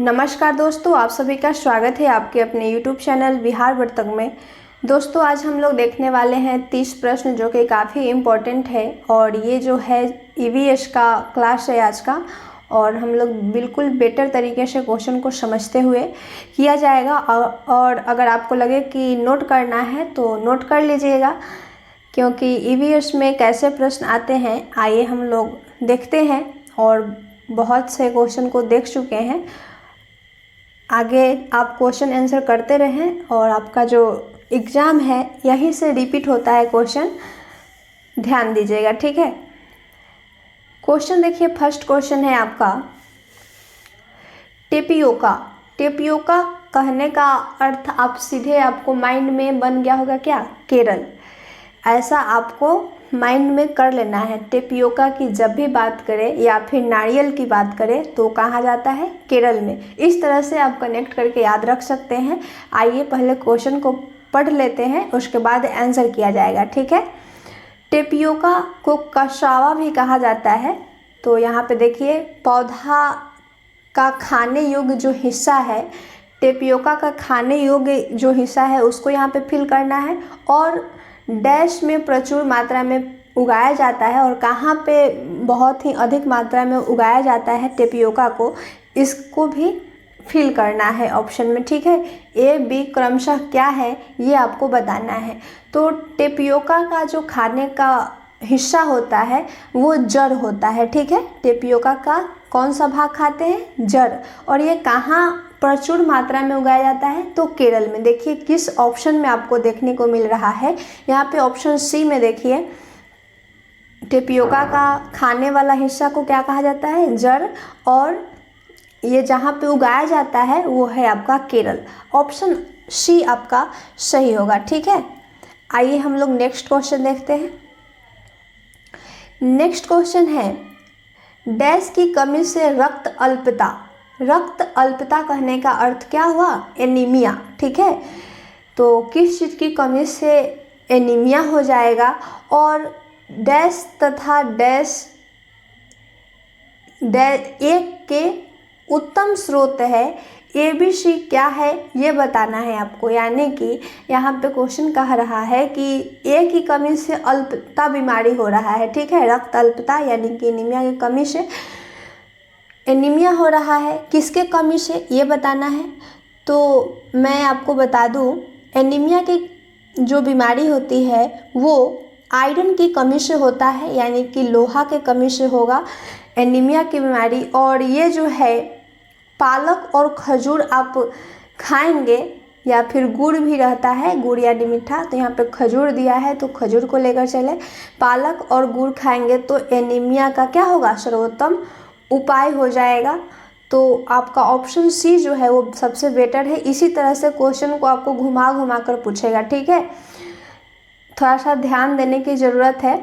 नमस्कार दोस्तों, आप सभी का स्वागत है आपके अपने YouTube चैनल बिहार वर्तक में। दोस्तों, आज हम लोग देखने वाले हैं 30 प्रश्न जो कि काफ़ी इम्पोर्टेंट है और ये जो है EVS का क्लास है आज का। और हम लोग बिल्कुल बेटर तरीके से क्वेश्चन को समझते हुए किया जाएगा। और अगर आपको लगे कि नोट करना है तो नोट कर लीजिएगा, क्योंकि EVS में कैसे प्रश्न आते हैं आइए हम लोग देखते हैं। और बहुत से क्वेश्चन को देख चुके हैं, आगे आप क्वेश्चन आंसर करते रहें और आपका जो एग्ज़ाम है यहीं से रिपीट होता है क्वेश्चन, ध्यान दीजिएगा, ठीक है। क्वेश्चन देखिए, फर्स्ट क्वेश्चन है आपका टेपियोका। टेपियोका कहने का अर्थ आप सीधे आपको माइंड में बन गया होगा क्या, केरल। ऐसा आपको माइंड में कर लेना है। टेपियोका की जब भी बात करें या फिर नारियल की बात करें तो कहाँ जाता है, केरल में। इस तरह से आप कनेक्ट करके याद रख सकते हैं। आइए पहले क्वेश्चन को पढ़ लेते हैं, उसके बाद आंसर किया जाएगा, ठीक है। टेपियोका को कसावा भी कहा जाता है। तो यहाँ पे देखिए, पौधा का खाने योग्य जो हिस्सा है, टेपियोका का खाने योग्य जो हिस्सा है उसको यहाँ पे फिल करना है। और डैश में प्रचुर मात्रा में उगाया जाता है और कहाँ पे बहुत ही अधिक मात्रा में उगाया जाता है टेपियोका को, इसको भी फिल करना है ऑप्शन में, ठीक है। ए बी क्रमशः क्या है ये आपको बताना है। तो टेपियोका का जो खाने का हिस्सा होता है वो जड़ होता है, ठीक है। टेपियोका का कौन सा भाग खाते हैं, जड़। और ये कहाँ प्रचुर मात्रा में उगाया जाता है, तो केरल में। देखिए किस ऑप्शन में आपको देखने को मिल रहा है, यहाँ पे ऑप्शन सी में देखिए, टेपियोका का खाने वाला हिस्सा को क्या कहा जाता है, जड़। और ये जहाँ पे उगाया जाता है वो है आपका केरल। ऑप्शन सी आपका सही होगा, ठीक है। आइए हम लोग नेक्स्ट क्वेश्चन देखते हैं। नेक्स्ट क्वेश्चन है, डैश की कमी से रक्त अल्पता। रक्त अल्पता कहने का अर्थ क्या हुआ, एनीमिया, ठीक है। तो किस चीज़ की कमी से एनीमिया हो जाएगा। और डैश तथा डैश एक के उत्तम स्रोत है, ABC क्या है ये बताना है आपको। यानी कि यहाँ पे क्वेश्चन कह रहा है कि ए की कमी से अल्पता बीमारी हो रहा है, ठीक है। रक्त अल्पता यानी कि एनीमिया की कमी से एनीमिया हो रहा है, किसके कमी से ये बताना है। तो मैं आपको बता दूं, एनीमिया की जो बीमारी होती है वो आयरन की कमी से होता है, यानी कि लोहा के कमी से होगा एनीमिया की बीमारी। और ये जो है पालक और खजूर आप खाएंगे, या फिर गुड़ भी रहता है, गुड़ यानी मीठा, तो यहाँ पे खजूर दिया है तो खजूर को लेकर चले। पालक और गुड़ खाएंगे तो एनीमिया का क्या होगा, सर्वोत्तम उपाय हो जाएगा। तो आपका ऑप्शन सी जो है वो सबसे बेटर है। इसी तरह से क्वेश्चन को आपको घुमा घुमा कर पूछेगा, ठीक है। थोड़ा सा ध्यान देने की ज़रूरत है।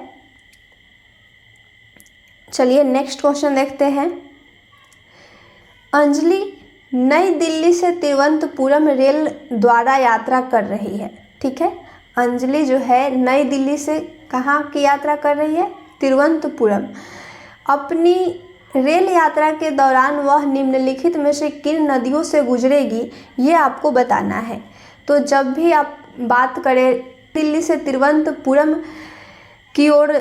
चलिए नेक्स्ट क्वेश्चन देखते हैं। अंजलि नई दिल्ली से तिरुवनंतपुरम रेल द्वारा यात्रा कर रही है, ठीक है। अंजलि जो है नई दिल्ली से कहाँ की यात्रा कर रही है, तिरुवनंतपुरम। अपनी रेल यात्रा के दौरान वह निम्नलिखित में से किन नदियों से गुजरेगी ये आपको बताना है। तो जब भी आप बात करें दिल्ली से तिरुवनंतपुरम की ओर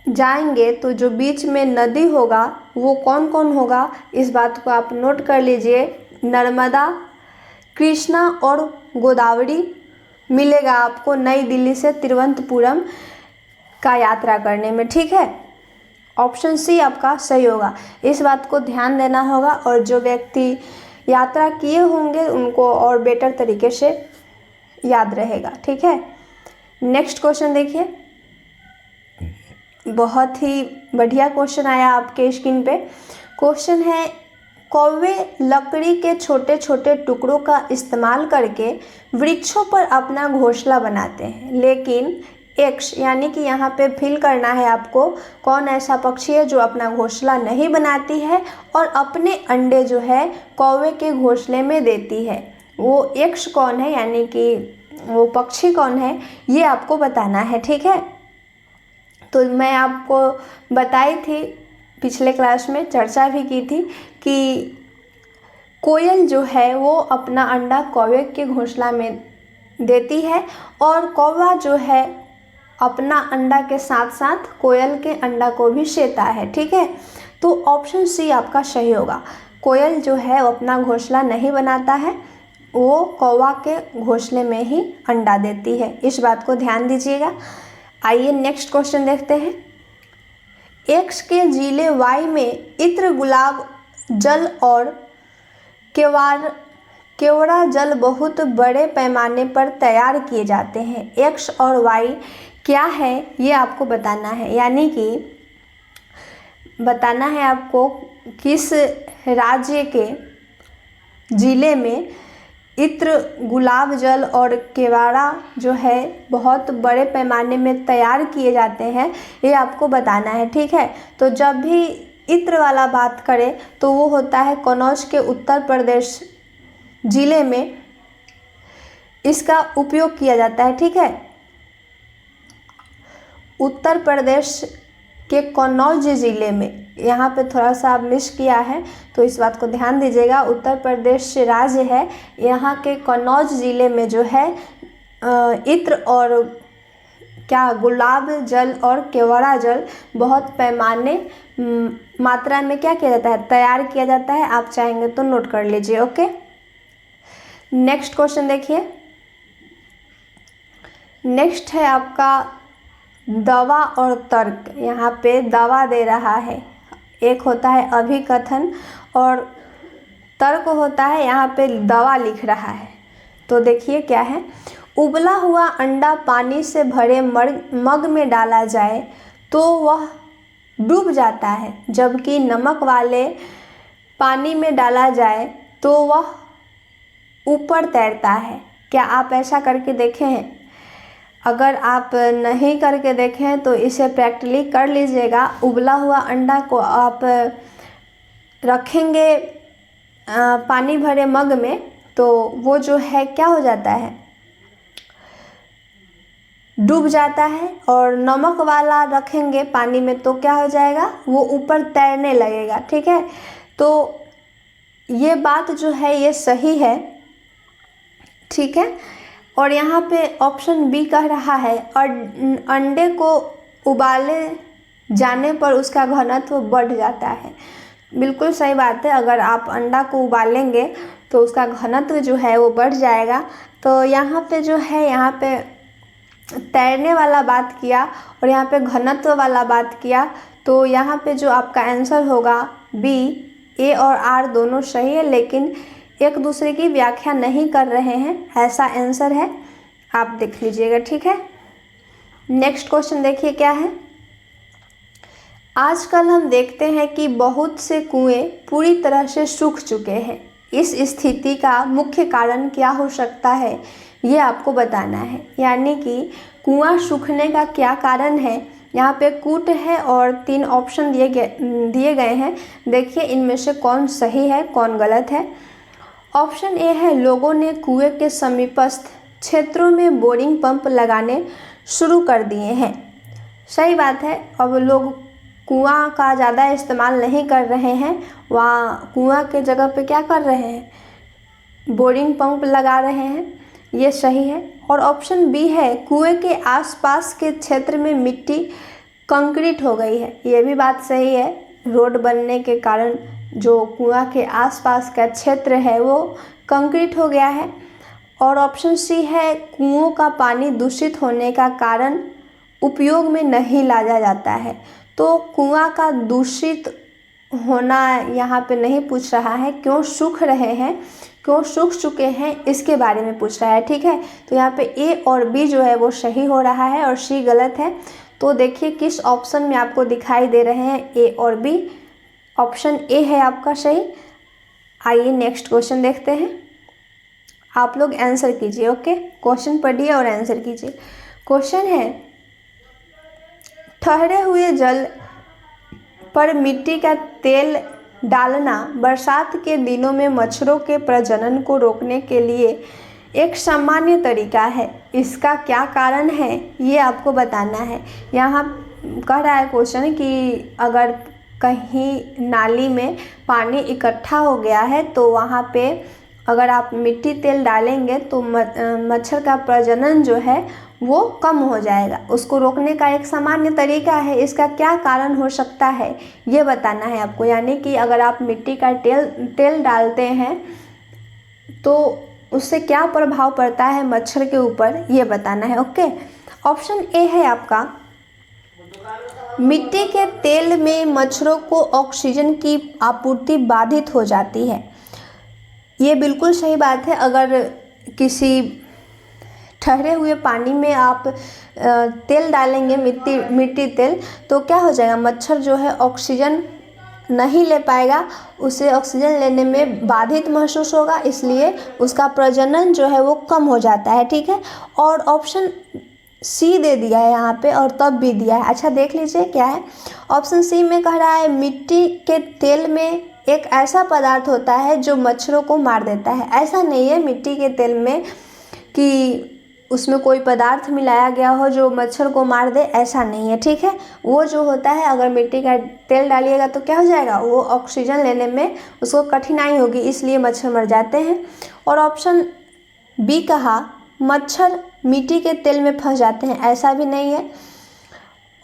जाएंगे तो जो बीच में नदी होगा वो कौन कौन होगा, इस बात को आप नोट कर लीजिए। नर्मदा, कृष्णा और गोदावरी मिलेगा आपको नई दिल्ली से तिरुवनंतपुरम का यात्रा करने में, ठीक है। ऑप्शन सी आपका सही होगा, इस बात को ध्यान देना होगा। और जो व्यक्ति यात्रा किए होंगे उनको और बेटर तरीके से याद रहेगा, ठीक है। नेक्स्ट क्वेश्चन देखिए, बहुत ही बढ़िया क्वेश्चन आया आपके स्क्रीन पे। क्वेश्चन है, कौवे लकड़ी के छोटे छोटे टुकड़ों का इस्तेमाल करके वृक्षों पर अपना घोंसला बनाते हैं, लेकिन एक्स यानी कि यहाँ पे फिल करना है आपको, कौन ऐसा पक्षी है जो अपना घोंसला नहीं बनाती है और अपने अंडे जो है कौवे के घोंसले में देती है। वो एक्स कौन है, यानी कि वो पक्षी कौन है ये आपको बताना है, ठीक है। तो मैं आपको बताई थी पिछले क्लास में चर्चा भी की थी कि कोयल जो है वो अपना अंडा कौवे के घोंसला में देती है और कौवा जो है अपना अंडा के साथ साथ कोयल के अंडा को भी सेता है। ठीक है, तो ऑप्शन सी आपका सही होगा। कोयल जो है वो अपना घोंसला नहीं बनाता है, वो कौवा के घोंसले में ही अंडा देती है। इस बात को ध्यान दीजिएगा। आइए नेक्स्ट क्वेश्चन देखते हैं। एक्स के जिले वाई में इत्र, गुलाब जल और केवड़ा जल बहुत बड़े पैमाने पर तैयार किए जाते हैं। एक्स और वाई क्या है ये आपको बताना है, यानी कि बताना है आपको किस राज्य के ज़िले में इत्र, गुलाब जल और केवड़ा जो है बहुत बड़े पैमाने में तैयार किए जाते हैं, ये आपको बताना है। ठीक है, तो जब भी इत्र वाला बात करें तो वो होता है कन्नौज के उत्तर प्रदेश ज़िले में इसका उपयोग किया जाता है। ठीक है, उत्तर प्रदेश के कन्नौज ज़िले में, यहाँ पे थोड़ा सा मिस किया है तो इस बात को ध्यान दीजिएगा। उत्तर प्रदेश राज्य है, यहाँ के कन्नौज ज़िले में जो है इत्र और क्या गुलाब जल और केवड़ा जल बहुत पैमाने मात्रा में क्या किया जाता है, तैयार किया जाता है। आप चाहेंगे तो नोट कर लीजिए। ओके, नेक्स्ट क्वेश्चन देखिए। नेक्स्ट है आपका दवा और तर्क। यहाँ पे दवा दे रहा है, एक होता है अभिकथन और तर्क होता है, यहाँ पे दवा लिख रहा है। तो देखिए क्या है, उबला हुआ अंडा पानी से भरे मग में डाला जाए तो वह डूब जाता है, जबकि नमक वाले पानी में डाला जाए तो वह ऊपर तैरता है। क्या आप ऐसा करके देखे हैं? अगर आप नहीं करके देखें तो इसे प्रैक्टिकली कर लीजिएगा। उबला हुआ अंडा को आप रखेंगे पानी भरे मग में तो वो जो है क्या हो जाता है, डूब जाता है, और नमक वाला रखेंगे पानी में तो क्या हो जाएगा, वो ऊपर तैरने लगेगा। ठीक है, तो ये बात जो है ये सही है। ठीक है, और यहाँ पे ऑप्शन बी कह रहा है और अंडे को उबाले जाने पर उसका घनत्व बढ़ जाता है। बिल्कुल सही बात है, अगर आप अंडा को उबालेंगे तो उसका घनत्व जो है वो बढ़ जाएगा। तो यहाँ पे जो है, यहाँ पे तैरने वाला बात किया और यहाँ पे घनत्व वाला बात किया, तो यहाँ पे जो आपका आंसर होगा बी, ए और आर दोनों सही है, लेकिन एक दूसरे की व्याख्या नहीं कर रहे हैं, ऐसा आंसर है, आप देख लीजिएगा। ठीक है, नेक्स्ट क्वेश्चन देखिए क्या है। आजकल हम देखते हैं कि बहुत से कुएं पूरी तरह से सूख चुके हैं। इस स्थिति का मुख्य कारण क्या हो सकता है, ये आपको बताना है। यानी कि कुआं सूखने का क्या कारण है। यहाँ पे कूट है और 3 ऑप्शन दिए गए हैं। देखिए इनमें से कौन सही है कौन गलत है। ऑप्शन ए है, लोगों ने कुएं के समीपस्थ क्षेत्रों में बोरिंग पंप लगाने शुरू कर दिए हैं। सही बात है, अब लोग कुआं का ज़्यादा इस्तेमाल नहीं कर रहे हैं, वहाँ कुआं के जगह पे क्या कर रहे हैं, बोरिंग पंप लगा रहे हैं, ये सही है। और ऑप्शन बी है, कुएं के आसपास के क्षेत्र में मिट्टी कंक्रीट हो गई है, ये भी बात सही है। रोड बनने के कारण जो कुआं के आसपास का क्षेत्र है वो कंक्रीट हो गया है। और ऑप्शन सी है, कुओं का पानी दूषित होने का कारण उपयोग में नहीं लाया जाता है। तो कुआं का दूषित होना यहाँ पे नहीं पूछ रहा है, क्यों सूख रहे हैं, क्यों सूख चुके हैं, इसके बारे में पूछ रहा है। ठीक है, तो यहाँ पे ए और बी जो है वो सही हो रहा है और सी गलत है। तो देखिए किस ऑप्शन में आपको दिखाई दे रहे हैं ए और बी। ऑप्शन ए है आपका सही। आइए नेक्स्ट क्वेश्चन देखते हैं, आप लोग आंसर कीजिए। ओके, क्वेश्चन पढ़िए और आंसर कीजिए। क्वेश्चन है, ठहरे हुए जल पर मिट्टी का तेल डालना बरसात के दिनों में मच्छरों के प्रजनन को रोकने के लिए एक सामान्य तरीका है। इसका क्या कारण है ये आपको बताना है। यहाँ कह रहा है क्वेश्चन कि अगर कहीं नाली में पानी इकट्ठा हो गया है तो वहाँ पे अगर आप मिट्टी तेल डालेंगे तो मच्छर का प्रजनन जो है वो कम हो जाएगा। उसको रोकने का एक सामान्य तरीका है, इसका क्या कारण हो सकता है ये बताना है आपको। यानी कि अगर आप मिट्टी का तेल डालते हैं तो उससे क्या प्रभाव पड़ता है मच्छर के ऊपर ये बताना है। ओके, ऑप्शन ए है आपका, मिट्टी के तेल में मच्छरों को ऑक्सीजन की आपूर्ति बाधित हो जाती है। ये बिल्कुल सही बात है। अगर किसी ठहरे हुए पानी में आप तेल डालेंगे, मिट्टी तेल, तो क्या हो जाएगा, मच्छर जो है ऑक्सीजन नहीं ले पाएगा, उसे ऑक्सीजन लेने में बाधित महसूस होगा, इसलिए उसका प्रजनन जो है वो कम हो जाता है। ठीक है, और ऑप्शन सी दे दिया है यहाँ पे और तब भी दिया है। अच्छा देख लीजिए क्या है, ऑप्शन सी में कह रहा है मिट्टी के तेल में एक ऐसा पदार्थ होता है जो मच्छरों को मार देता है। ऐसा नहीं है मिट्टी के तेल में कि उसमें कोई पदार्थ मिलाया गया हो जो मच्छर को मार दे, ऐसा नहीं है। ठीक है, वो जो होता है अगर मिट्टी का तेल डालिएगा तो क्या हो जाएगा, वो ऑक्सीजन लेने में उसको कठिनाई होगी, इसलिए मच्छर मर जाते हैं। और ऑप्शन बी कहा मच्छर मिट्टी के तेल में फंस जाते हैं, ऐसा भी नहीं है।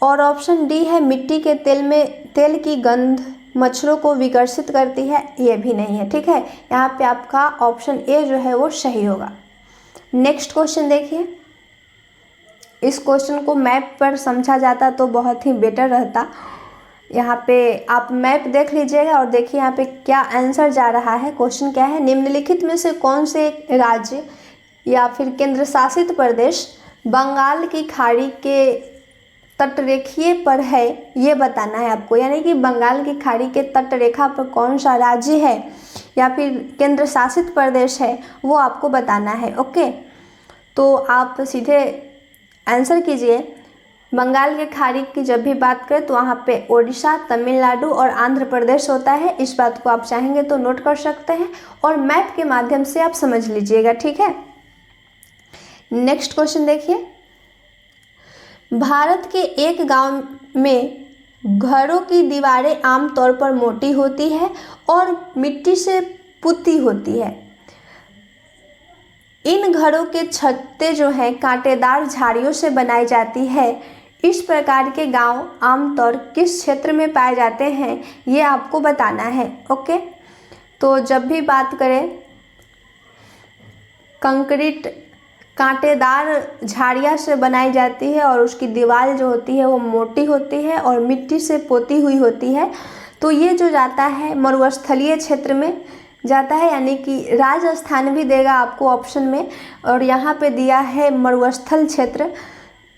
और ऑप्शन डी है मिट्टी के तेल की गंध मच्छरों को विकर्षित करती है, ये भी नहीं है। ठीक है, यहाँ पे आपका ऑप्शन ए जो है वो सही होगा। नेक्स्ट क्वेश्चन देखिए, इस क्वेश्चन को मैप पर समझा जाता तो बहुत ही बेटर रहता। यहाँ पे आप मैप देख लीजिएगा और देखिए यहाँ पे क्या आंसर जा रहा है। क्वेश्चन क्या है, निम्नलिखित में से कौन से राज्य या फिर केंद्र शासित प्रदेश बंगाल की खाड़ी के तटरेखीय पर है, ये बताना है आपको। यानी कि बंगाल की खाड़ी के तटरेखा पर कौन सा राज्य है या फिर केंद्र शासित प्रदेश है वो आपको बताना है। ओके, तो आप सीधे आंसर कीजिए। बंगाल के खाड़ी की जब भी बात करें तो वहाँ पे ओडिशा, तमिलनाडु और आंध्र प्रदेश होता है। इस बात को आप चाहेंगे तो नोट कर सकते हैं और मैप के माध्यम से आप समझ लीजिएगा। ठीक है, नेक्स्ट क्वेश्चन देखिए, भारत के एक गांव में घरों की दीवारें आमतौर पर मोटी होती है और मिट्टी से पुती होती है। इन घरों के छतें जो हैं कांटेदार झाड़ियों से बनाई जाती है। इस प्रकार के गांव आमतौर किस क्षेत्र में पाए जाते हैं ये आपको बताना है। ओके, तो जब भी बात करें कंक्रीट कांटेदार झाड़ियाँ से बनाई जाती है और उसकी दीवार जो होती है वो मोटी होती है और मिट्टी से पोती हुई होती है, तो ये जो जाता है मरुस्थलीय क्षेत्र में जाता है, यानी कि राजस्थान भी देगा आपको ऑप्शन में और यहाँ पे दिया है मरुस्थल क्षेत्र।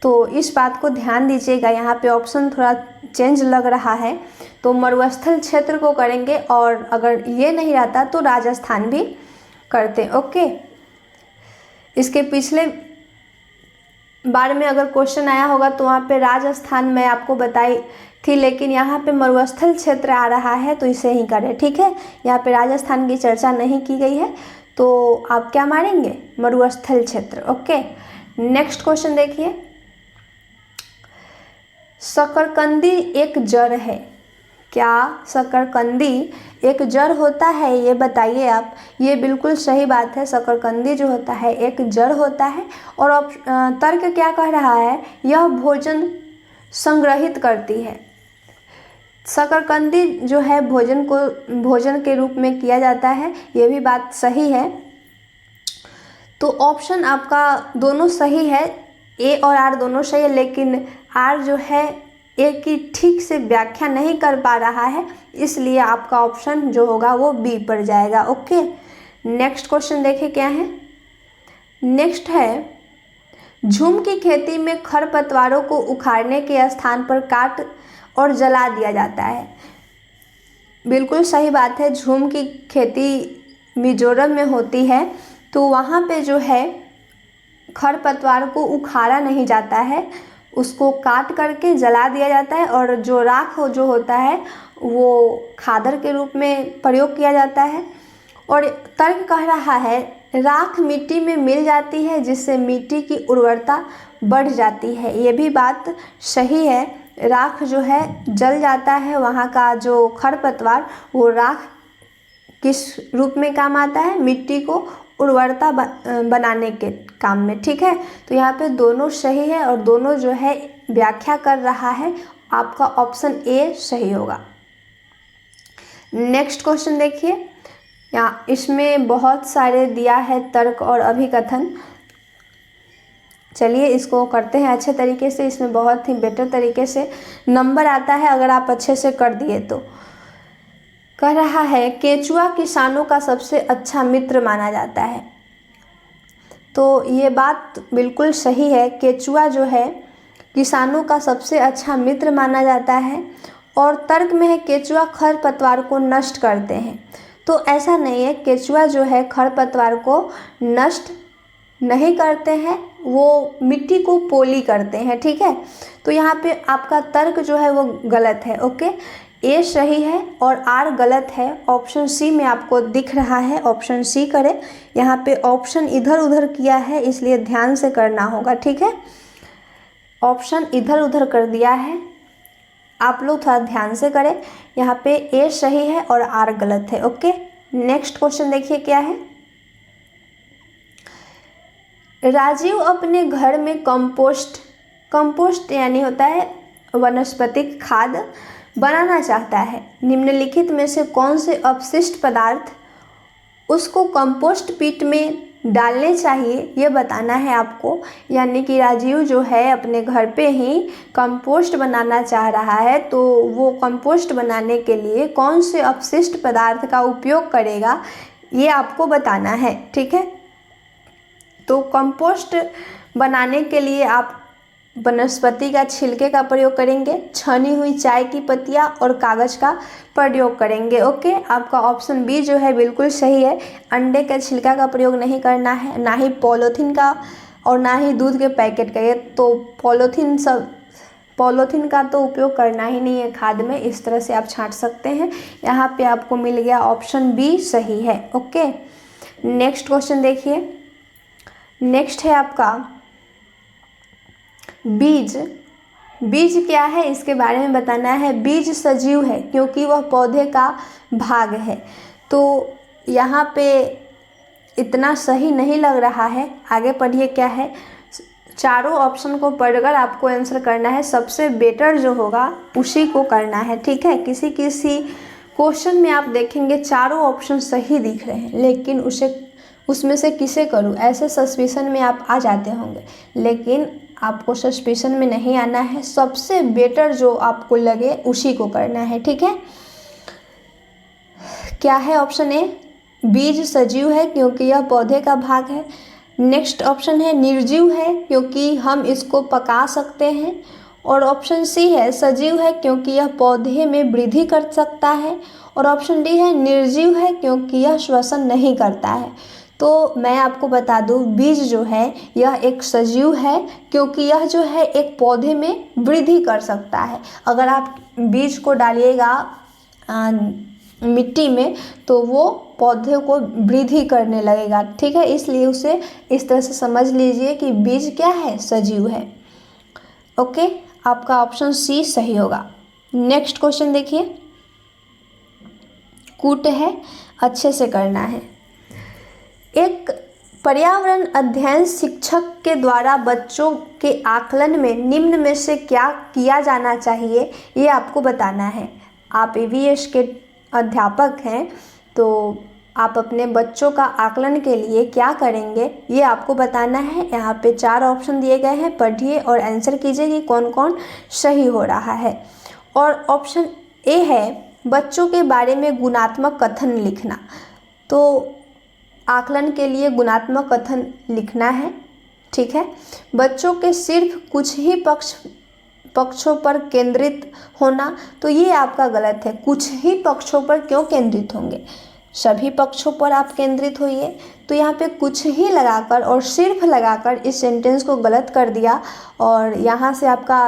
तो इस बात को ध्यान दीजिएगा, यहाँ पे ऑप्शन थोड़ा चेंज लग रहा है, तो मरुस्थल क्षेत्र को करेंगे और अगर ये नहीं रहता तो राजस्थान भी करते। ओके, इसके पिछले बार में अगर क्वेश्चन आया होगा तो वहाँ पे राजस्थान मैं आपको बताई थी, लेकिन यहाँ पे मरुस्थल क्षेत्र आ रहा है तो इसे ही करें। ठीक है, यहाँ पे राजस्थान की चर्चा नहीं की गई है, तो आप क्या मारेंगे, मरुस्थल क्षेत्र। ओके, नेक्स्ट क्वेश्चन देखिए, शकरकंदी एक जड़ है। क्या शकरकंदी एक जड़ होता है ये बताइए आप। ये बिल्कुल सही बात है, शकरकंदी जो होता है एक जड़ होता है। और अब तर्क क्या कह रहा है, यह भोजन संग्रहित करती है। शकरकंदी जो है भोजन के रूप में किया जाता है, ये भी बात सही है। तो ऑप्शन आपका दोनों सही है, ए और आर दोनों सही है, लेकिन आर जो है ए की ठीक से व्याख्या नहीं कर पा रहा है, इसलिए आपका ऑप्शन जो होगा वो बी पर जाएगा। ओके, नेक्स्ट क्वेश्चन देखिए क्या है। नेक्स्ट है, झूम की खेती में खरपतवारों को उखाड़ने के स्थान पर काट और जला दिया जाता है। बिल्कुल सही बात है, झूम की खेती मिजोरम में होती है, तो वहाँ पे जो है खरपतवार को उखाड़ा नहीं जाता है, उसको काट करके जला दिया जाता है और जो राख जो होता है वो खादर के रूप में प्रयोग किया जाता है। और तर्क कह रहा है राख मिट्टी में मिल जाती है जिससे मिट्टी की उर्वरता बढ़ जाती है। ये भी बात सही है, राख जो है जल जाता है, वहाँ का जो खरपतवार वो राख किस रूप में काम आता है, मिट्टी को उर्वरता बनाने के काम में। ठीक है, तो यहाँ पे दोनों सही है और दोनों जो है व्याख्या कर रहा है, आपका ऑप्शन ए सही होगा। नेक्स्ट क्वेश्चन देखिए, यहाँ इसमें बहुत सारे दिया है तर्क और अभिकथन। चलिए इसको करते हैं अच्छे तरीके से, इसमें बहुत ही बेटर तरीके से नंबर आता है अगर आप अच्छे से कर दिए तो। कह रहा है केंचुआ किसानों का सबसे अच्छा मित्र माना जाता है। तो ये बात बिल्कुल सही है, केंचुआ जो है किसानों का सबसे अच्छा मित्र माना जाता है। और तर्क में है केंचुआ खरपतवार को नष्ट करते हैं। तो ऐसा नहीं है, केंचुआ जो है खरपतवार को नष्ट नहीं करते हैं, वो मिट्टी को पोली करते हैं। ठीक है, तो यहाँ पे आपका तर्क जो है वो गलत है। ओके, ए सही है और आर गलत है। ऑप्शन सी में आपको दिख रहा है, ऑप्शन सी करें। यहाँ पे ऑप्शन इधर उधर किया है इसलिए ध्यान से करना होगा। ठीक है, ऑप्शन इधर उधर कर दिया है, आप लोग थोड़ा ध्यान से करें। यहाँ पे ए सही है और आर गलत है। ओके, नेक्स्ट क्वेश्चन देखिए क्या है। राजीव अपने घर में कंपोस्ट यानी होता है वनस्पतिक खाद बनाना चाहता है। निम्नलिखित में से कौन से अपशिष्ट पदार्थ उसको कंपोस्ट पिट में डालने चाहिए, ये बताना है आपको। यानी कि राजीव जो है अपने घर पे ही कंपोस्ट बनाना चाह रहा है, तो वो कंपोस्ट बनाने के लिए कौन से अपशिष्ट पदार्थ का उपयोग करेगा, ये आपको बताना है। ठीक है, तो कंपोस्ट बनाने के लिए आप वनस्पति का छिलके का प्रयोग करेंगे, छनी हुई चाय की पत्तियां और कागज़ का प्रयोग करेंगे। ओके, आपका ऑप्शन बी जो है बिल्कुल सही है। अंडे के छिलका का प्रयोग नहीं करना है, ना ही पॉलीथीन का और ना ही दूध के पैकेट का। ये तो पॉलीथीन का तो उपयोग करना ही नहीं है खाद में, इस तरह से आप छांट सकते हैं। यहाँ पे आपको मिल गया ऑप्शन बी सही है। ओके, नेक्स्ट क्वेश्चन देखिए। नेक्स्ट है आपका बीज क्या है इसके बारे में बताना है। बीज सजीव है क्योंकि वह पौधे का भाग है। तो यहाँ पे इतना सही नहीं लग रहा है, आगे पढ़िए क्या है। चारों ऑप्शन को पढ़कर आपको आंसर करना है, सबसे बेटर जो होगा उसी को करना है। ठीक है, किसी क्वेश्चन में आप देखेंगे चारों ऑप्शन सही दिख रहे हैं, लेकिन उसमें से किसे करूं, ऐसे सस्पिशन में आप आ जाते होंगे। लेकिन आपको सस्पिशन में नहीं आना है, सबसे बेटर जो आपको लगे उसी को करना है। ठीक है, क्या है ऑप्शन ए, बीज सजीव है क्योंकि यह पौधे का भाग है। नेक्स्ट ऑप्शन है निर्जीव है क्योंकि हम इसको पका सकते हैं। और ऑप्शन सी है सजीव है क्योंकि यह पौधे में वृद्धि कर सकता है। और ऑप्शन डी है निर्जीव है क्योंकि यह श्वसन नहीं करता है। तो मैं आपको बता दूं, बीज जो है यह एक सजीव है क्योंकि यह जो है एक पौधे में वृद्धि कर सकता है। अगर आप बीज को डालिएगा मिट्टी में तो वो पौधे को वृद्धि करने लगेगा। ठीक है, इसलिए उसे इस तरह से समझ लीजिए कि बीज क्या है, सजीव है। ओके, आपका ऑप्शन सी सही होगा। नेक्स्ट क्वेश्चन देखिए, कूट है, अच्छे से करना है। एक पर्यावरण अध्ययन शिक्षक के द्वारा बच्चों के आकलन में निम्न में से क्या किया जाना चाहिए, ये आपको बताना है। आप ईवीएस के अध्यापक हैं, तो आप अपने बच्चों का आकलन के लिए क्या करेंगे ये आपको बताना है। यहाँ पे 4 ऑप्शन दिए गए हैं, पढ़िए और आंसर कीजिए कि कौन कौन सही हो रहा है। और ऑप्शन ए है बच्चों के बारे में गुणात्मक कथन लिखना। तो आकलन के लिए गुणात्मक कथन लिखना है। ठीक है, बच्चों के सिर्फ कुछ ही पक्षों पर केंद्रित होना, तो ये आपका गलत है। कुछ ही पक्षों पर क्यों केंद्रित होंगे, सभी पक्षों पर आप केंद्रित होइए। तो यहाँ पे कुछ ही लगाकर और सिर्फ लगाकर इस सेंटेंस को गलत कर दिया। और यहाँ से आपका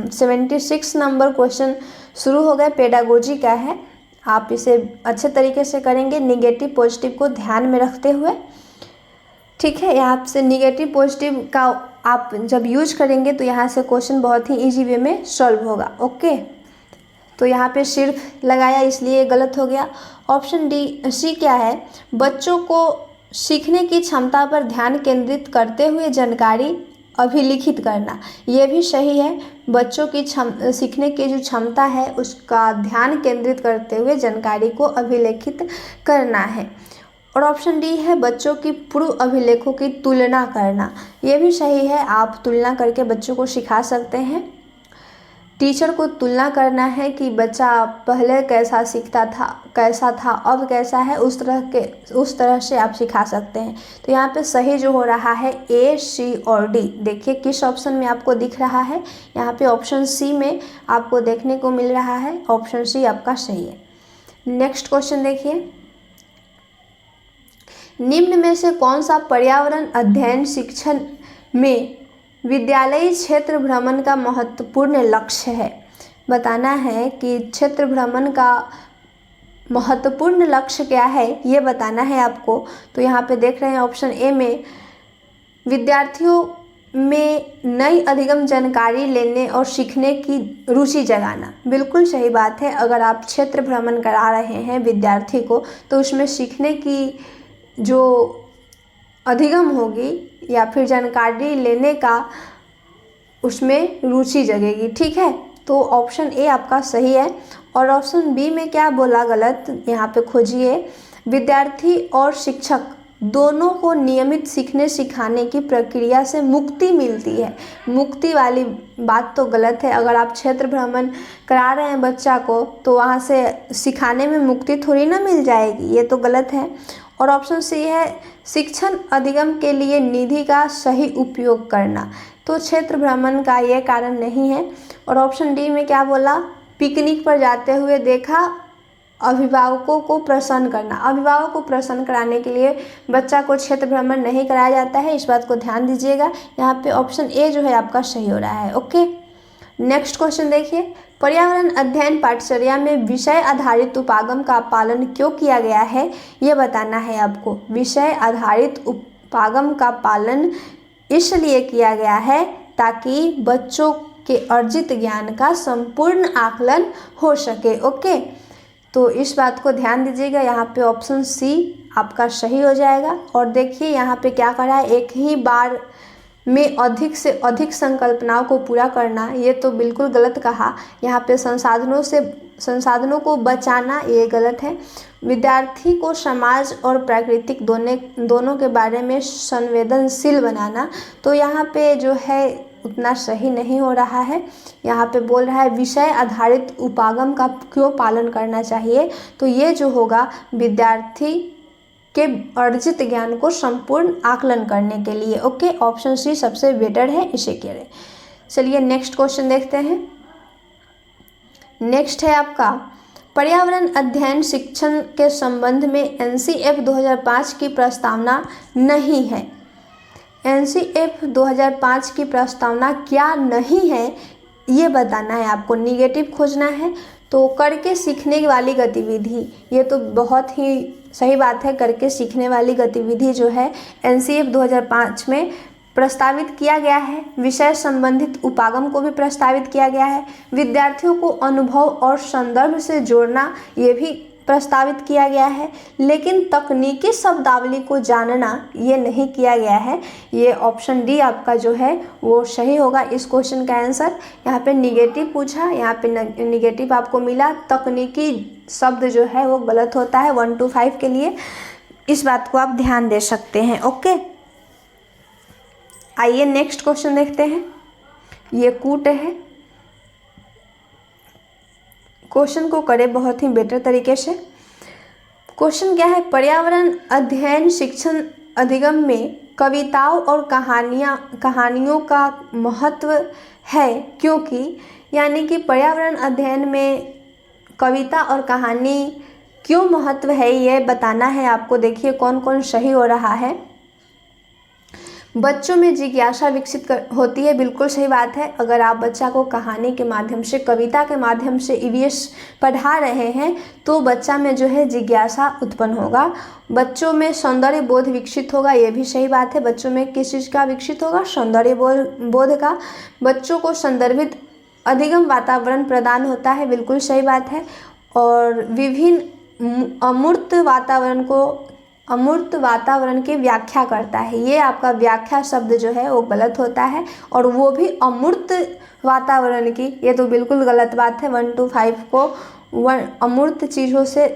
76 नंबर क्वेश्चन शुरू हो गया, पेडागोजी का है। आप इसे अच्छे तरीके से करेंगे निगेटिव पॉजिटिव को ध्यान में रखते हुए। ठीक है, यहाँ से निगेटिव पॉजिटिव का आप जब यूज करेंगे तो यहाँ से क्वेश्चन बहुत ही इजी वे में सॉल्व होगा। ओके, तो यहाँ पे सिर्फ लगाया इसलिए गलत हो गया। ऑप्शन डी सी क्या है, बच्चों को सीखने की क्षमता पर ध्यान केंद्रित करते हुए जानकारी अभिलिखित करना, ये भी सही है। बच्चों की सीखने की जो क्षमता है उसका ध्यान केंद्रित करते हुए जानकारी को अभिलेखित करना है। और ऑप्शन डी है, बच्चों की पूर्व अभिलेखों की तुलना करना, ये भी सही है। आप तुलना करके बच्चों को सिखा सकते हैं। टीचर को तुलना करना है कि बच्चा पहले कैसा सीखता था, कैसा था, अब कैसा है, उस तरह से आप सिखा सकते हैं। तो यहाँ पे सही जो हो रहा है ए, सी और डी। देखिए किस ऑप्शन में आपको दिख रहा है, यहाँ पे ऑप्शन सी में आपको देखने को मिल रहा है। ऑप्शन सी आपका सही है। नेक्स्ट क्वेश्चन देखिए, निम्न में से कौन सा पर्यावरण अध्ययन शिक्षण में विद्यालयी क्षेत्र भ्रमण का महत्वपूर्ण लक्ष्य है? बताना है कि क्षेत्र भ्रमण का महत्वपूर्ण लक्ष्य क्या है, ये बताना है आपको। तो यहाँ पे देख रहे हैं ऑप्शन ए में विद्यार्थियों में नई अधिगम जानकारी लेने और सीखने की रुचि जगाना, बिल्कुल सही बात है। अगर आप क्षेत्र भ्रमण करा रहे हैं विद्यार्थी को तो उसमें सीखने की जो अधिगम होगी या फिर जानकारी लेने का उसमें रुचि जगेगी। ठीक है, तो ऑप्शन ए आपका सही है। और ऑप्शन बी में क्या बोला गलत, यहाँ पे खोजिए। विद्यार्थी और शिक्षक दोनों को नियमित सीखने सिखाने की प्रक्रिया से मुक्ति मिलती है, मुक्ति वाली बात तो गलत है। अगर आप क्षेत्र भ्रमण करा रहे हैं बच्चा को तो वहाँ से सिखाने में मुक्ति थोड़ी ना मिल जाएगी, ये तो गलत है। और ऑप्शन सी है शिक्षण अधिगम के लिए निधि का सही उपयोग करना, तो क्षेत्र भ्रमण का ये कारण नहीं है। और ऑप्शन डी में क्या बोला, पिकनिक पर जाते हुए देखा अभिभावकों को प्रसन्न करना, अभिभावक को प्रसन्न कराने के लिए बच्चा को क्षेत्र भ्रमण नहीं कराया जाता है, इस बात को ध्यान दीजिएगा। यहाँ पे ऑप्शन ए जो है आपका सही हो रहा है। ओके, नेक्स्ट क्वेश्चन देखिए, पर्यावरण अध्ययन पाठचर्या में विषय आधारित उपागम का पालन क्यों किया गया है, ये बताना है आपको। विषय आधारित उपागम का पालन इसलिए किया गया है ताकि बच्चों के अर्जित ज्ञान का संपूर्ण आकलन हो सके। ओके, तो इस बात को ध्यान दीजिएगा। यहाँ पे ऑप्शन सी आपका सही हो जाएगा। और देखिए यहाँ पे क्या करा है, एक ही बार में अधिक से अधिक संकल्पनाओं को पूरा करना, ये तो बिल्कुल गलत कहा। यहाँ पे संसाधनों को बचाना, ये गलत है। विद्यार्थी को समाज और प्राकृतिक दोनों के बारे में संवेदनशील बनाना, तो यहाँ पे जो है उतना सही नहीं हो रहा है। यहाँ पे बोल रहा है विषय आधारित उपागम का क्यों पालन करना चाहिए, तो ये जो होगा विद्यार्थी के अर्जित ज्ञान को संपूर्ण आकलन करने के लिए। ओके, ऑप्शन सी सबसे बेटर है, इसे करें। चलिए नेक्स्ट क्वेश्चन देखते हैं। नेक्स्ट है आपका पर्यावरण अध्ययन शिक्षण के संबंध में एनसीएफ 2005 की प्रस्तावना नहीं है। एनसीएफ 2005 की प्रस्तावना क्या नहीं है ये बताना है आपको, निगेटिव खोजना है। तो करके सीखने वाली गतिविधि, ये तो बहुत ही सही बात है। करके सीखने वाली गतिविधि जो है एनसीएफ 2005 में प्रस्तावित किया गया है। विषय संबंधित उपागम को भी प्रस्तावित किया गया है। विद्यार्थियों को अनुभव और संदर्भ से जोड़ना, ये भी प्रस्तावित किया गया है। लेकिन तकनीकी शब्दावली को जानना ये नहीं किया गया है। ये ऑप्शन डी आपका जो है वो सही होगा इस क्वेश्चन का आंसर। यहाँ पे निगेटिव पूछा, यहाँ पे निगेटिव आपको मिला। तकनीकी शब्द जो है वो गलत होता है 1 to 5 के लिए, इस बात को आप ध्यान दे सकते हैं। ओके, आइए नेक्स्ट क्वेश्चन देखते हैं। ये कूट है, क्वेश्चन को करें बहुत ही बेटर तरीके से। क्वेश्चन क्या है, पर्यावरण अध्ययन शिक्षण अधिगम में कविताओं और कहानियों का महत्व है क्योंकि, यानी कि पर्यावरण अध्ययन में कविता और कहानी क्यों महत्व है ये बताना है आपको। देखिए कौन कौन सही हो रहा है। बच्चों में जिज्ञासा विकसित होती है, बिल्कुल सही बात है। अगर आप बच्चा को कहानी के माध्यम से, कविता के माध्यम से ईवीएस पढ़ा रहे हैं तो बच्चा में जो है जिज्ञासा उत्पन्न होगा। बच्चों में सौंदर्य बोध विकसित होगा, ये भी सही बात है। बच्चों में किस चीज़ का विकसित होगा? सौंदर्य बोध का। बच्चों को संदर्भित अधिगम वातावरण प्रदान होता है, बिल्कुल सही बात है। और विभिन्न अमूर्त वातावरण की व्याख्या करता है। ये आपका व्याख्या शब्द जो है वो गलत होता है, और वो भी अमूर्त वातावरण की, ये तो बिल्कुल गलत बात है। 1 to 5 को अमूर्त चीज़ों से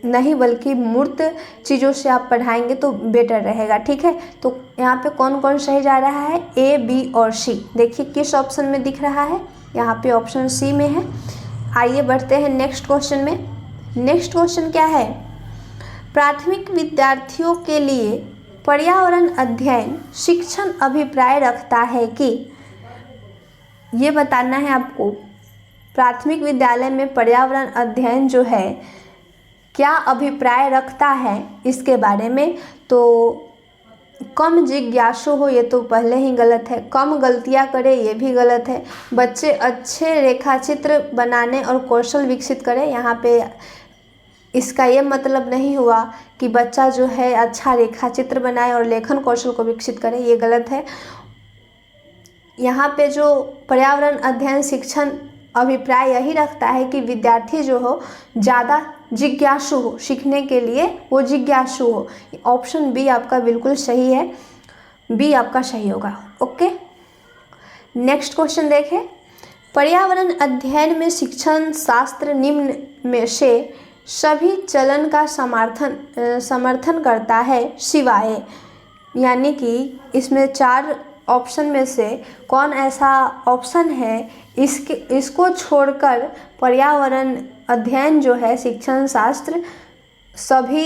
नहीं बल्कि मूर्त चीज़ों से आप पढ़ाएंगे तो बेटर रहेगा, ठीक है। तो यहाँ पे कौन कौन सही जा रहा है? ए, बी और सी। देखिए किस ऑप्शन में दिख रहा है, यहाँ पे ऑप्शन सी में है। आइए बढ़ते हैं नेक्स्ट क्वेश्चन में। नेक्स्ट क्वेश्चन क्या है? प्राथमिक विद्यार्थियों के लिए पर्यावरण अध्ययन शिक्षण अभिप्राय रखता है कि, ये बताना है आपको। प्राथमिक विद्यालय में पर्यावरण अध्ययन जो है क्या अभिप्राय रखता है इसके बारे में। तो कम जिज्ञासु हो, ये तो पहले ही गलत है। कम गलतियां करे, ये भी गलत है। बच्चे अच्छे रेखाचित्र बनाने और कौशल विकसित करें, यहाँ पे इसका ये मतलब नहीं हुआ कि बच्चा जो है अच्छा रेखाचित्र बनाए और लेखन कौशल को विकसित करे, ये गलत है। यहाँ पे जो पर्यावरण अध्ययन शिक्षण अभिप्राय यही रखता है कि विद्यार्थी जो हो ज़्यादा जिज्ञासु हो, सीखने के लिए वो जिज्ञासु हो। ऑप्शन बी आपका बिल्कुल सही है, बी आपका सही होगा। ओके, नेक्स्ट क्वेश्चन देखें। पर्यावरण अध्ययन में शिक्षण शास्त्र निम्न में से सभी चलन का समर्थन करता है सिवाय, यानी कि इसमें 4 ऑप्शन में से कौन ऐसा ऑप्शन है इसको छोड़कर पर्यावरण अध्ययन जो है शिक्षण शास्त्र सभी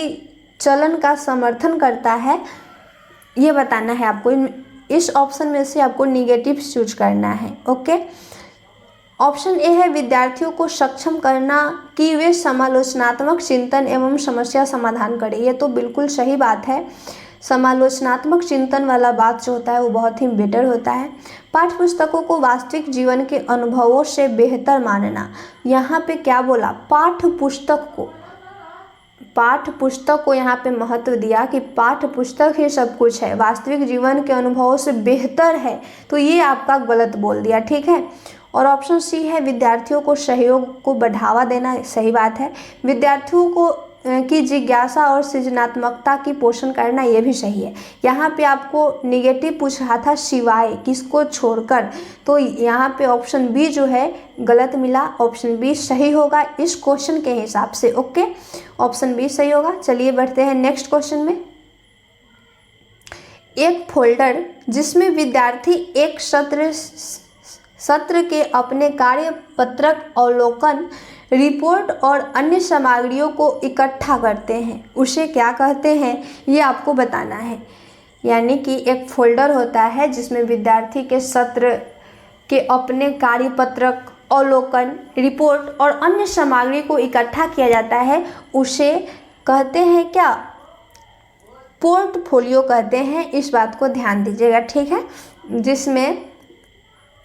चलन का समर्थन करता है, ये बताना है आपको। इस ऑप्शन में से आपको निगेटिव चूज करना है। ओके, ऑप्शन ए है विद्यार्थियों को सक्षम करना कि वे समालोचनात्मक चिंतन एवं समस्या समाधान करें। ये तो बिल्कुल सही बात है। समालोचनात्मक चिंतन वाला बात जो होता है वो बहुत ही बेटर होता है। पाठ्य पुस्तकों को वास्तविक जीवन के अनुभवों से बेहतर मानना, यहाँ पे क्या बोला? पाठ्य पुस्तक को यहाँ पे महत्व दिया कि पाठ्य पुस्तक ही सब कुछ है, वास्तविक जीवन के अनुभवों से बेहतर है, तो ये आपका गलत बोल दिया, ठीक है। और ऑप्शन सी है विद्यार्थियों को सहयोग को बढ़ावा देना, सही बात है। विद्यार्थियों को की जिज्ञासा और सृजनात्मकता की पोषण करना, ये भी सही है। यहाँ पे आपको निगेटिव पूछ रहा था सिवाय, किसको छोड़कर, तो यहाँ पे ऑप्शन बी जो है गलत मिला। ऑप्शन बी सही होगा इस क्वेश्चन के हिसाब से। ओके, ऑप्शन बी सही होगा। चलिए बढ़ते हैं नेक्स्ट क्वेश्चन में। एक फोल्डर जिसमें विद्यार्थी एक सत्र के अपने कार्य पत्रक, अवलोकन, रिपोर्ट और अन्य सामग्रियों को इकट्ठा करते हैं, उसे क्या कहते हैं, ये आपको बताना है। यानी कि एक फोल्डर होता है जिसमें विद्यार्थी के सत्र के अपने कार्य पत्रक, अवलोकन, रिपोर्ट और अन्य सामग्री को इकट्ठा किया जाता है, उसे कहते हैं क्या? पोर्टफोलियो कहते हैं। इस बात को ध्यान दीजिएगा, ठीक है।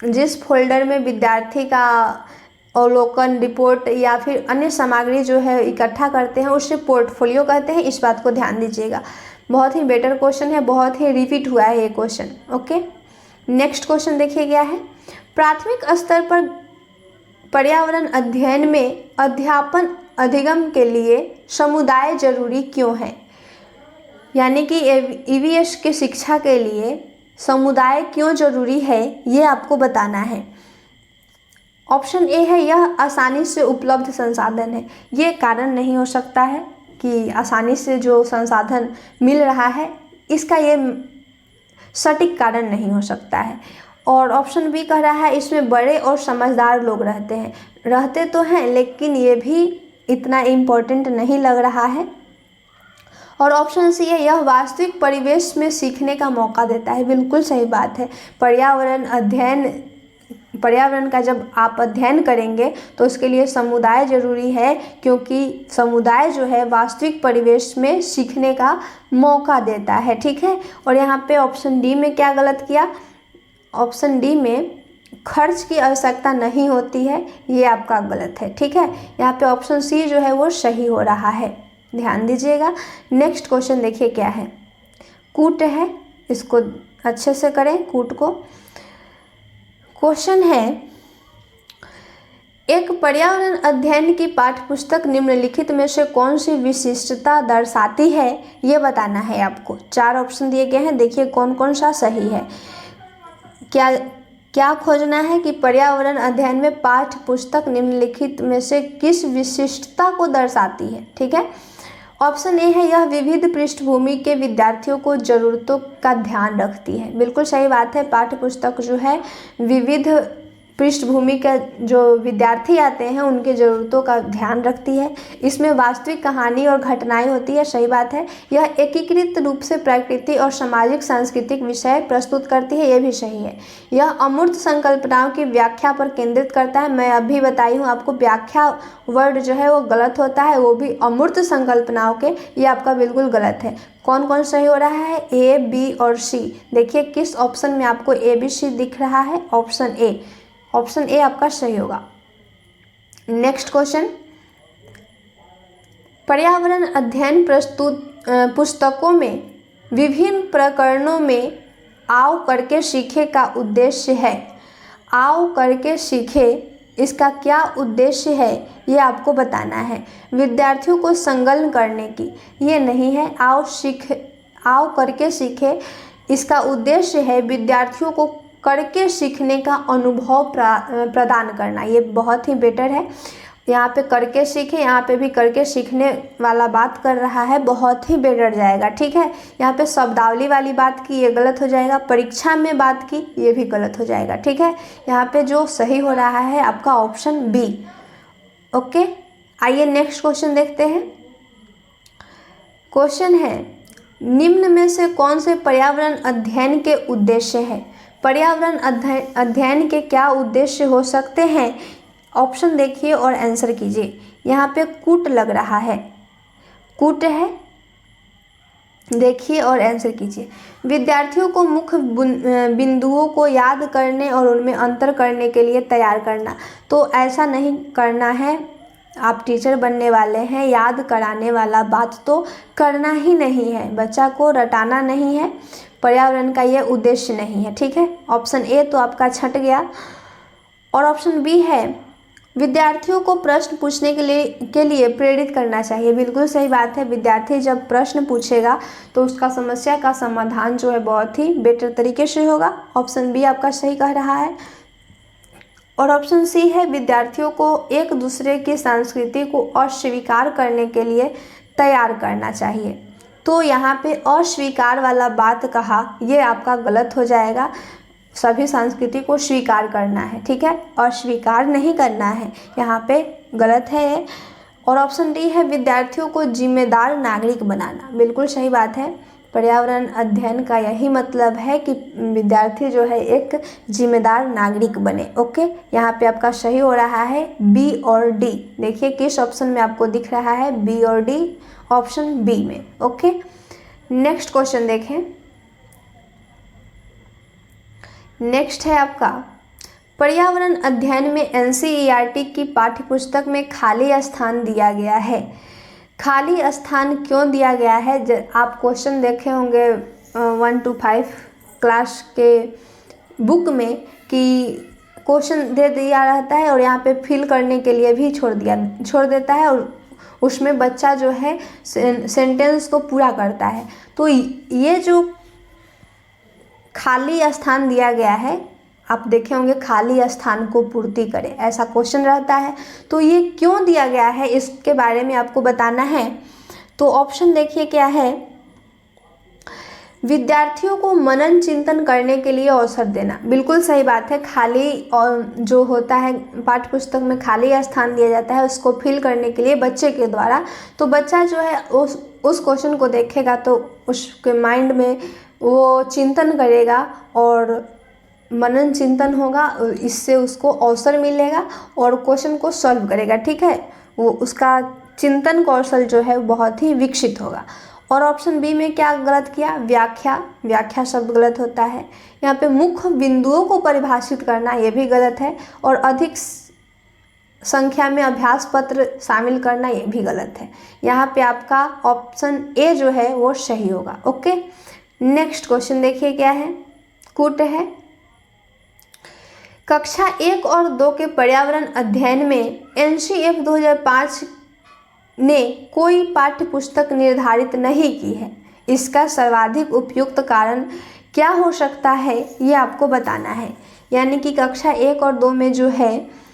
जिस फोल्डर में विद्यार्थी का अवलोकन, रिपोर्ट या फिर अन्य सामग्री जो है इकट्ठा करते हैं उसे पोर्टफोलियो कहते हैं, इस बात को ध्यान दीजिएगा। बहुत ही बेटर क्वेश्चन है, बहुत ही रिपीट हुआ है ये क्वेश्चन। ओके, नेक्स्ट क्वेश्चन देखिए क्या है। प्राथमिक स्तर पर पर्यावरण अध्ययन में अध्यापन अधिगम के लिए समुदाय जरूरी क्यों है? यानी कि ईवीएस की शिक्षा के लिए समुदाय क्यों जरूरी है, ये आपको बताना है। ऑप्शन ए है यह आसानी से उपलब्ध संसाधन है। ये कारण नहीं हो सकता है कि आसानी से जो संसाधन मिल रहा है इसका ये सटीक कारण नहीं हो सकता है। और ऑप्शन बी कह रहा है इसमें बड़े और समझदार लोग रहते तो हैं, लेकिन ये भी इतना इम्पोर्टेंट नहीं लग रहा है। और ऑप्शन सी है यह वास्तविक परिवेश में सीखने का मौका देता है। बिल्कुल सही बात है। पर्यावरण अध्ययन पर्यावरण का जब आप अध्ययन करेंगे तो उसके लिए समुदाय जरूरी है, क्योंकि समुदाय जो है वास्तविक परिवेश में सीखने का मौका देता है। ठीक है, और यहाँ पे ऑप्शन डी में क्या गलत किया, ऑप्शन डी में खर्च की आवश्यकता नहीं होती है, ये आपका गलत है। ठीक है, यहाँ पे ऑप्शन सी जो है वो सही हो रहा है, ध्यान दीजिएगा। नेक्स्ट क्वेश्चन देखिए क्या है, कूट है, इसको अच्छे से करें कूट को। क्वेश्चन है, एक पर्यावरण अध्ययन की पाठ्यपुस्तक निम्नलिखित में से कौन सी विशिष्टता दर्शाती है, ये बताना है आपको। 4 ऑप्शन दिए गए हैं, देखिए कौन कौन सा सही है। क्या खोजना है कि पर्यावरण अध्ययन में पाठ्यपुस्तक निम्नलिखित में से किस विशिष्टता को दर्शाती है। ठीक है, ऑप्शन ए है, यह विविध पृष्ठभूमि के विद्यार्थियों को ज़रूरतों का ध्यान रखती है। बिल्कुल सही बात है, पाठ्यपुस्तक जो है विविध पृष्ठभूमि के जो विद्यार्थी आते हैं उनके ज़रूरतों का ध्यान रखती है। इसमें वास्तविक कहानी और घटनाएं होती है, सही बात है। यह एकीकृत रूप से प्रकृति और सामाजिक सांस्कृतिक विषय प्रस्तुत करती है, ये भी सही है। यह अमूर्त संकल्पनाओं की व्याख्या पर केंद्रित करता है। मैं अभी बताई हूँ आपको, व्याख्या वर्ड जो है वो गलत होता है, वो भी अमूर्त संकल्पनाओं के, ये आपका बिल्कुल गलत है। कौन कौन सही हो रहा है, ए, बी और सी। देखिए किस ऑप्शन में आपको ए, बी, सी दिख रहा है, ऑप्शन ए, ऑप्शन ए आपका सही होगा। नेक्स्ट क्वेश्चन, पर्यावरण अध्ययन पुस्तकों में विभिन्न प्रकरणों में आओ करके सीखे का उद्देश्य है। आओ करके सीखे, इसका क्या उद्देश्य है ये आपको बताना है। विद्यार्थियों को संलग्न करने की, ये नहीं है। आओ करके सीखे, इसका उद्देश्य है विद्यार्थियों को करके सीखने का अनुभव प्रदान करना, ये बहुत ही बेटर है। यहाँ पे करके सीखे, यहाँ पे भी करके सीखने वाला बात कर रहा है, बहुत ही बेटर जाएगा। ठीक है, यहाँ पे शब्दावली वाली बात की, ये गलत हो जाएगा। परीक्षा में बात की, ये भी गलत हो जाएगा। ठीक है, यहाँ पे जो सही हो रहा है आपका ऑप्शन बी। ओके, आइए नेक्स्ट क्वेश्चन देखते हैं। क्वेश्चन है, निम्न में से कौन से पर्यावरण अध्ययन के उद्देश्य है। पर्यावरण अध्ययन के क्या उद्देश्य हो सकते हैं, ऑप्शन देखिए और आंसर कीजिए। यहाँ पे कूट लग रहा है, कूट है, देखिए और आंसर कीजिए। विद्यार्थियों को मुख्य बिंदुओं को याद करने और उनमें अंतर करने के लिए तैयार करना। तो ऐसा नहीं करना है, आप टीचर बनने वाले हैं, याद कराने वाला बात तो करना ही नहीं है, बच्चा को रटाना नहीं है, पर्यावरण का ये उद्देश्य नहीं है। ठीक है, ऑप्शन ए तो आपका छट गया। और ऑप्शन बी है, विद्यार्थियों को प्रश्न पूछने के लिए प्रेरित करना चाहिए। बिल्कुल सही बात है, विद्यार्थी जब प्रश्न पूछेगा तो उसका समस्या का समाधान जो है बहुत ही बेटर तरीके से होगा। ऑप्शन बी आपका सही कह रहा है। और ऑप्शन सी है, विद्यार्थियों को एक दूसरे की संस्कृति को अस्वीकार करने के लिए तैयार करना चाहिए। तो यहाँ पे अस्वीकार वाला बात कहा, ये आपका गलत हो जाएगा। सभी संस्कृति को स्वीकार करना है, ठीक है, अस्वीकार नहीं करना है, यहाँ पे गलत है। और ऑप्शन डी है, विद्यार्थियों को जिम्मेदार नागरिक बनाना। बिल्कुल सही बात है, पर्यावरण अध्ययन का यही मतलब है कि विद्यार्थी जो है एक जिम्मेदार नागरिक बने। ओके, यहाँ पे आपका सही हो रहा है बी और डी। देखिए किस ऑप्शन में आपको दिख रहा है, बी और डी, ऑप्शन बी में। ओके, नेक्स्ट क्वेश्चन देखें। नेक्स्ट है आपका, पर्यावरण अध्ययन में एनसीईआरटी की पाठ्यपुस्तक में खाली स्थान दिया गया है। खाली स्थान क्यों दिया गया है, आप क्वेश्चन देखे होंगे 1 to 5 क्लास के बुक में कि क्वेश्चन दे दिया रहता है और यहाँ पे फिल करने के लिए भी छोड़ देता है और उसमें बच्चा जो है सेंटेंस को पूरा करता है। तो ये जो खाली स्थान दिया गया है, आप देखे होंगे खाली स्थान को पूर्ति करें, ऐसा क्वेश्चन रहता है। तो ये क्यों दिया गया है इसके बारे में आपको बताना है। तो ऑप्शन देखिए क्या है, विद्यार्थियों को मनन चिंतन करने के लिए अवसर देना। बिल्कुल सही बात है, खाली और जो होता है पाठ्यपुस्तक में खाली स्थान दिया जाता है उसको फिल करने के लिए बच्चे के द्वारा। तो बच्चा जो है उस क्वेश्चन को देखेगा तो उसके माइंड में वो चिंतन करेगा और मनन चिंतन होगा, इससे उसको अवसर मिलेगा और क्वेश्चन को सॉल्व करेगा, ठीक है। वो उसका चिंतन कौशल जो है बहुत ही विकसित होगा। और ऑप्शन बी में क्या गलत किया, व्याख्या शब्द गलत होता है। यहाँ पे मुख्य बिंदुओं को परिभाषित करना ये भी गलत है, और अधिक संख्या में अभ्यास पत्र शामिल करना ये भी गलत है। यहाँ पे आपका ऑप्शन ए जो है वो सही होगा। ओके, नेक्स्ट क्वेश्चन देखिए क्या है, कूट है। कक्षा 1 और 2 के पर्यावरण अध्ययन में NCF 2005 ने कोई पाठ्य पुस्तक निर्धारित नहीं की है। इसका सर्वाधिक उपयुक्त कारण क्या हो सकता है, ये आपको बताना है। यानी कि कक्षा 1 और 2 में जो है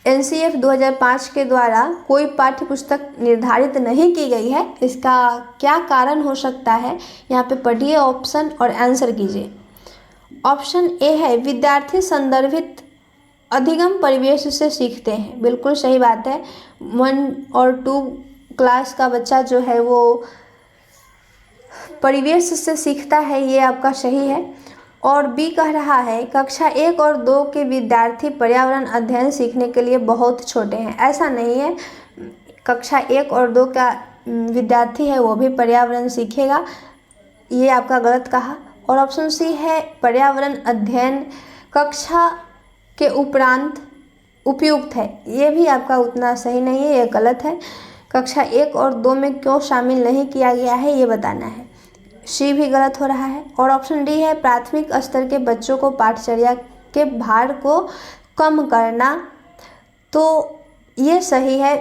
NCF 2005 के द्वारा कोई पाठ्य पुस्तक निर्धारित नहीं की गई है, इसका क्या कारण हो सकता है, यहाँ पे पढ़िए ऑप्शन और आंसर कीजिए। ऑप्शन ए है विद्यार्थी संदर्भित अधिगम परिवेश से सीखते हैं, बिल्कुल सही बात है। 1 और 2 क्लास का बच्चा जो है वो परिवेश से सीखता है, ये आपका सही है। और बी कह रहा है कक्षा 1 और 2 के विद्यार्थी पर्यावरण अध्ययन सीखने के लिए बहुत छोटे हैं। ऐसा नहीं है, कक्षा 1 और 2 का विद्यार्थी है वो भी पर्यावरण सीखेगा, ये आपका गलत कहा। और ऑप्शन सी है पर्यावरण अध्ययन कक्षा के उपरांत उपयुक्त है, ये भी आपका उतना सही नहीं है, ये गलत है। कक्षा 1 और 2 में क्यों शामिल नहीं किया गया है ये बताना है, सी भी गलत हो रहा है। और ऑप्शन डी है प्राथमिक स्तर के बच्चों को पाठचर्या के भार को कम करना, तो ये सही है।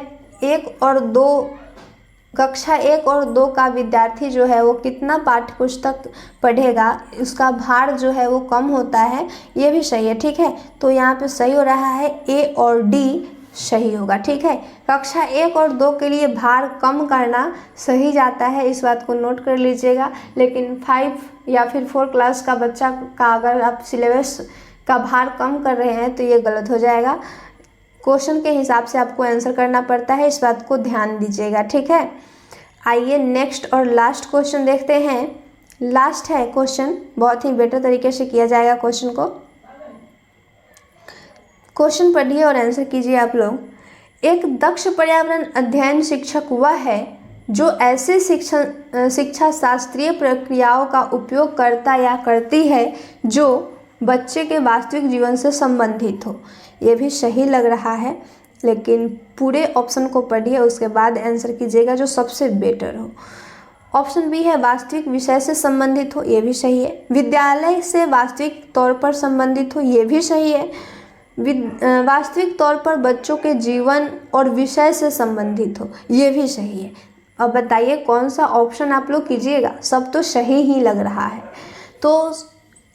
कक्षा 1 और 2 का विद्यार्थी जो है वो कितना पाठ्य पुस्तक पढ़ेगा, उसका भार जो है वो कम होता है, ये भी सही है, ठीक है। तो यहाँ पे सही हो रहा है ए और डी सही होगा, ठीक है। कक्षा 1 और 2 के लिए भार कम करना सही जाता है, इस बात को नोट कर लीजिएगा। लेकिन 5 या फिर 4 क्लास का बच्चा का अगर आप सिलेबस का भार कम कर रहे हैं तो ये गलत हो जाएगा। क्वेश्चन के हिसाब से आपको आंसर करना पड़ता है, इस बात को ध्यान दीजिएगा, ठीक है। आइए नेक्स्ट और लास्ट क्वेश्चन देखते हैं। लास्ट है क्वेश्चन, बहुत ही बेटर तरीके से किया जाएगा क्वेश्चन को। क्वेश्चन पढ़िए और आंसर कीजिए आप लोग। एक दक्ष पर्यावरण अध्ययन शिक्षक वह है जो ऐसे शिक्षा शास्त्रीय प्रक्रियाओं का उपयोग करता या करती है जो बच्चे के वास्तविक जीवन से संबंधित हो। ये भी सही लग रहा है, लेकिन पूरे ऑप्शन को पढ़िए उसके बाद आंसर कीजिएगा जो सबसे बेटर हो। ऑप्शन बी है वास्तविक विषय से संबंधित हो, ये भी सही है। विद्यालय से वास्तविक तौर पर संबंधित हो, ये भी सही है। वास्तविक तौर पर बच्चों के जीवन और विषय से संबंधित हो, ये भी सही है। अब बताइए कौन सा ऑप्शन आप लोग कीजिएगा, सब तो सही ही लग रहा है। तो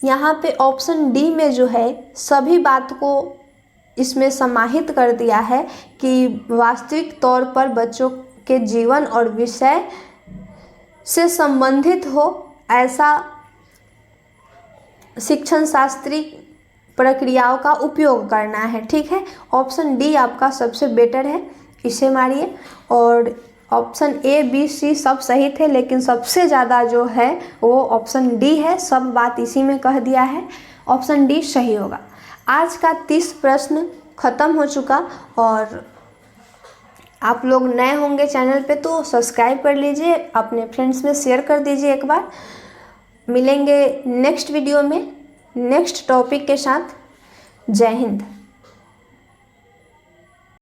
यहाँ पे ऑप्शन डी में जो है सभी बात को इसमें समाहित कर दिया है कि वास्तविक तौर पर बच्चों के जीवन और विषय से संबंधित हो ऐसा शिक्षण शास्त्री प्रक्रियाओं का उपयोग करना है, ठीक है। ऑप्शन डी आपका सबसे बेटर है, इसे मारिए। और ऑप्शन ए बी सी सब सही थे, लेकिन सबसे ज़्यादा जो है वो ऑप्शन डी है, सब बात इसी में कह दिया है, ऑप्शन डी सही होगा। आज का 30 प्रश्न ख़त्म हो चुका, और आप लोग नए होंगे चैनल पे तो सब्सक्राइब कर लीजिए, अपने फ्रेंड्स में शेयर कर दीजिए एक बार। मिलेंगे नेक्स्ट वीडियो में नेक्स्ट टॉपिक के साथ। जय हिंद।